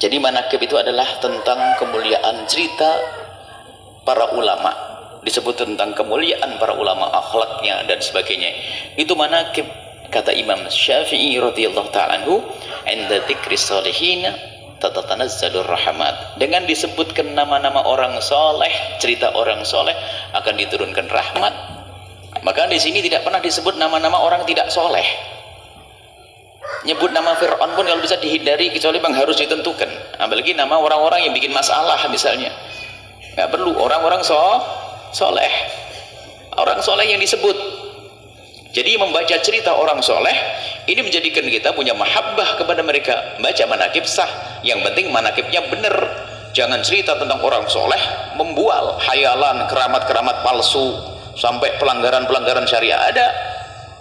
Jadi manakib itu adalah tentang kemuliaan cerita para ulama, disebut tentang kemuliaan para ulama, akhlaknya dan sebagainya. Itu manakib. Kata Imam Syafi'i radhiyallahu ta'ala anhu, "Inda dzikri sholihin tatanazzalur rahmat." Dengan disebutkan nama-nama orang soleh, cerita orang soleh, akan diturunkan rahmat. Maka di sini tidak pernah disebut nama-nama orang tidak soleh. Nyebut nama Fir'aun pun kalau bisa dihindari, kecuali bang harus ditentukan. Apalagi nama orang-orang yang bikin masalah misalnya, nggak perlu. Orang-orang soleh, orang soleh yang disebut. Jadi membaca cerita orang soleh ini menjadikan kita punya mahabbah kepada mereka. Baca manakib sah, yang penting manakibnya benar. Jangan cerita tentang orang soleh membual hayalan, keramat-keramat palsu, sampai pelanggaran-pelanggaran syariah. Ada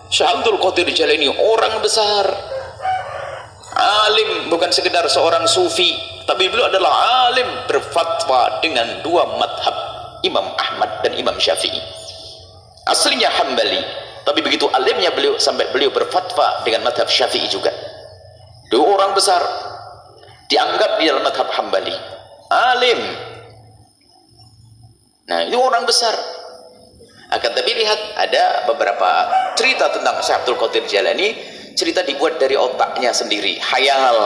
Syekh Abdul Qadir Jalani, orang besar, alim, bukan sekedar seorang sufi, tapi beliau adalah alim, berfatwa dengan dua madhab, Imam Ahmad dan Imam Syafi'i. Aslinya Hambali, tapi begitu alimnya beliau sampai beliau berfatwa dengan madhab Syafi'i juga. Dua orang besar dianggap di dalam madhab Hambali, alim. Nah, itu orang besar. Akan tapi lihat, ada beberapa cerita tentang Syekh Abdul Qadir Jalani, cerita dibuat dari otaknya sendiri, khayal.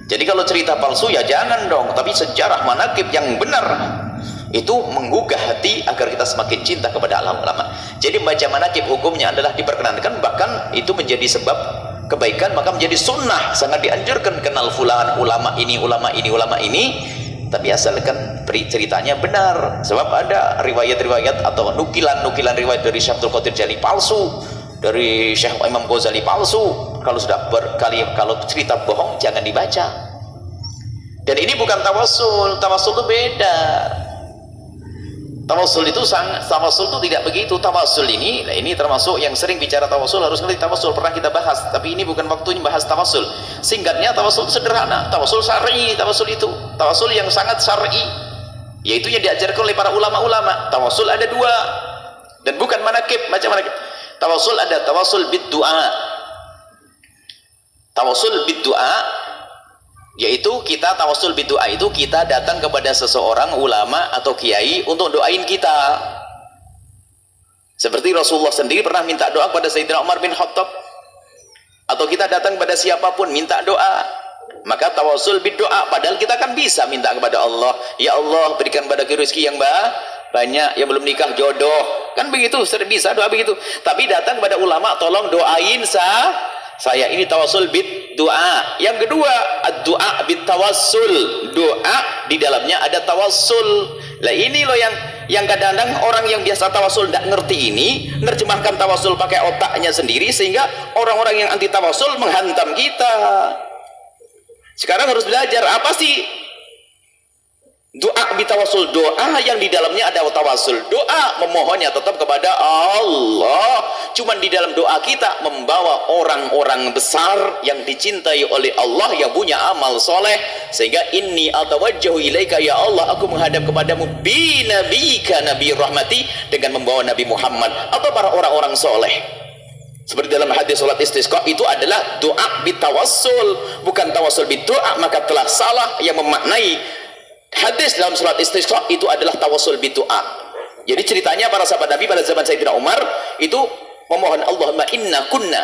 Jadi kalau cerita palsu ya jangan dong, tapi sejarah manakib yang benar itu menggugah hati agar kita semakin cinta kepada ulama. Jadi membaca manakib hukumnya adalah diperkenankan, bahkan itu menjadi sebab kebaikan, maka menjadi sunnah, sangat dianjurkan. Kenal fulan, ulama ini, ulama ini, ulama ini, tapi asalkan ceritanya benar. Sebab ada riwayat-riwayat atau nukilan-nukilan riwayat dari Syekh Abdul Qadir Jalani palsu, dari Syekh Imam Ghazali palsu. Kalau sudah kalau cerita bohong jangan dibaca. Dan ini bukan tawassul. Tawassul itu beda. Tawassul itu tidak begitu. Tawassul ini termasuk yang sering bicara tawassul harus ngerti tawassul, pernah kita bahas, tapi ini bukan waktunya bahas tawassul. Singkatnya, tawassul itu sederhana. Tawassul syar'i, tawassul itu tawassul yang sangat syar'i, yaitu yang diajarkan oleh para ulama-ulama. Tawassul ada dua, dan bukan manakib, macam manakib. Tawassul ada tawassul bid du'a. Tawassul bid du'a, yaitu kita tawassul bid du'a itu kita datang kepada seseorang ulama atau kiai untuk doain kita. Seperti Rasulullah sendiri pernah minta doa kepada Sayyidina Umar bin Khattab, atau kita datang kepada siapapun minta doa. Maka tawassul bid du'a, padahal kita kan bisa minta kepada Allah, ya Allah berikan padaku rezeki yang banyak, yang belum nikah jodoh, kan begitu, bisa doa begitu. Tapi datang kepada ulama, tolong doain saya, ini tawassul bid doa. Yang kedua, ad-doa bid tawassul, doa di dalamnya ada tawassul. Lah ini loh yang kadang-kadang orang yang biasa tawassul tidak ngerti ini, menerjemahkan tawassul pakai otaknya sendiri, sehingga orang-orang yang anti tawassul menghantam kita. Sekarang harus belajar apa sih doa bitawassul, doa yang di dalamnya ada tawassul. Doa memohonnya tetap kepada Allah, cuman di dalam doa kita membawa orang-orang besar yang dicintai oleh Allah, yang punya amal soleh, sehingga inni atawajjahu ilaika, ya Allah aku menghadap kepadamu bi nabika nabi rahmati, dengan membawa Nabi Muhammad atau para orang-orang soleh. Seperti dalam hadis salat istisqa, itu adalah doa bitawassul, bukan tawassul bidoa, maka telah salah yang memaknai hadis dalam salat istisqa itu adalah tawassul bidoa. Jadi ceritanya para sahabat Nabi pada zaman Sayyidina Umar itu memohon, Allahumma inna kunna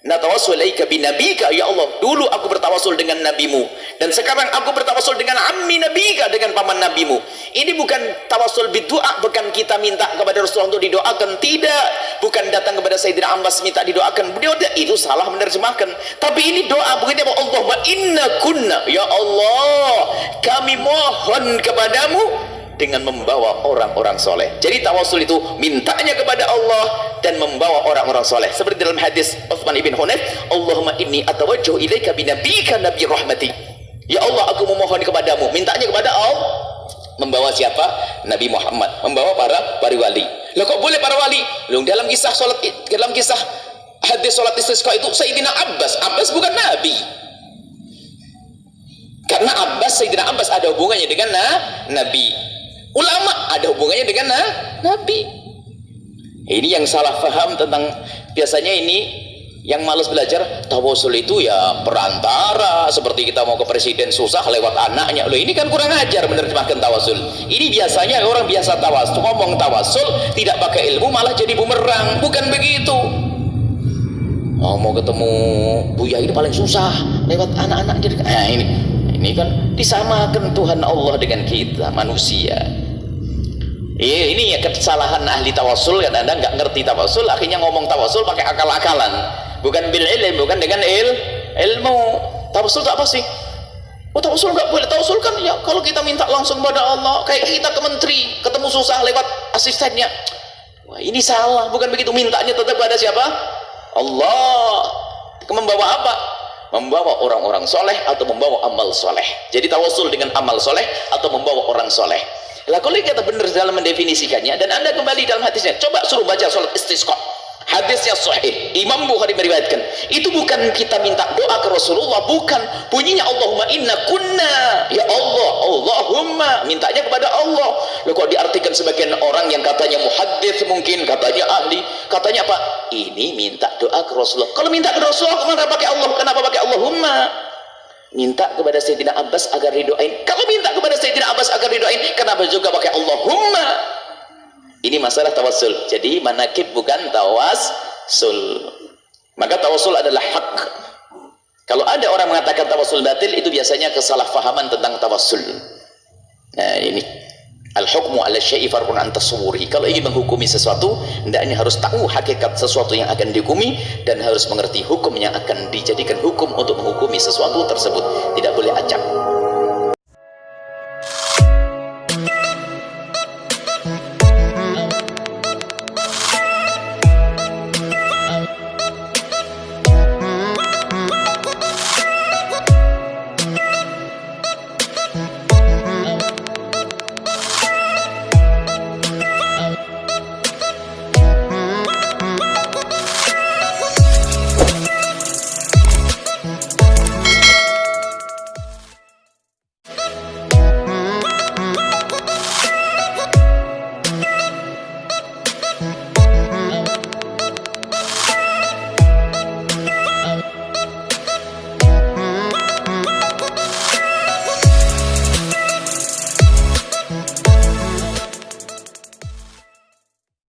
natawassul ilaika binabika, ya Allah dulu aku bertawassul dengan nabimu, dan sekarang aku bertawassul dengan ammi nabika, dengan paman nabimu. Ini bukan tawassul bidoa, bukan kita minta kepada Rasulullah untuk didoakan, tidak, bukan datang kepada Sayyidina Abbas minta didoakan, beliau itu salah menerjemahkan. Tapi ini doa begini, Allahumma inna kunna, ya Allah kami mohon kepadamu dengan membawa orang-orang soleh. Jadi tawassul itu mintanya kepada Allah dan membawa orang-orang soleh. Seperti dalam hadis Utsman ibn Hunayf, Allahumma inni atawajjahu ilaika binabika nabi rahmati, ya Allah aku memohon kepadamu, mintanya kepada Allah, membawa siapa? Nabi Muhammad, membawa para wali. Lah kok boleh para wali? Loh, dalam kisah hadis salat istisqa itu Sayyidina Abbas bukan nabi. Karena Sayyidina Abbas ada hubungannya dengan nabi. Ulama ada hubungannya dengan nabi. Ini yang salah paham tentang, biasanya ini Yang malas belajar, tawasul itu ya perantara, seperti kita mau ke presiden susah lewat anaknya. Loh, ini kan kurang ajar menerjemahkan tawasul. Ini biasanya orang biasa tawasul, ngomong tawasul tidak pakai ilmu malah jadi bumerang. Bukan begitu. Oh, mau ketemu Buya ini paling susah lewat anak-anak. Jadi nah, ini kan disamakan Tuhan Allah dengan kita manusia. Ini ya kesalahan ahli tawasul, kan Anda nggak ngerti tawasul, akhirnya ngomong tawasul pakai akal-akalan, bukan bil ilm, bukan dengan ilmu. Tawasul tak apa sih? Oh, tawasul nggak boleh. Tawasul kan ya kalau kita minta langsung pada Allah, kayak kita ke menteri ketemu susah lewat asistennya. Wah, ini salah, bukan begitu. Mintanya tetap pada siapa? Allah. Membawa apa? Membawa orang-orang soleh atau membawa amal soleh. Jadi tawasul dengan amal soleh atau membawa orang soleh. Lah kalau kita benar dalam mendefinisikannya, dan Anda kembali dalam hadisnya, coba suruh baca salat istisqa, hadisnya sahih, Imam Bukhari meriwayatkan. Itu bukan kita minta doa ke Rasulullah, bukan. Bunyinya Allahumma inna kunna, ya Allah, Allahumma, mintanya kepada Allah. Loh, kok diartikan sebagian orang yang katanya muhaddits, mungkin katanya ahli, katanya apa? Ini minta doa ke Rasulullah. Kalau minta ke Rasulullah kenapa pakai Allah? Kenapa pakai Allahumma? Minta kepada Sayyidina Abbas agar ridoain. Kalau minta kepada Sayyidina Abbas agar ridoain, kenapa juga pakai Allahumma? Ini masalah tawasul. Jadi manakib bukan tawasul. Maka tawasul adalah hak. Kalau ada orang mengatakan tawasul batil, itu biasanya kesalahpahaman tentang tawasul. Nah, ini al-hukmu ala syai'i farqun an tasawwurihi. Kalau ingin menghukumi sesuatu, hendaknya harus tahu hakikat sesuatu yang akan dihukumi dan harus mengerti hukum yang akan dijadikan hukum untuk menghukumi sesuatu tersebut. Tidak boleh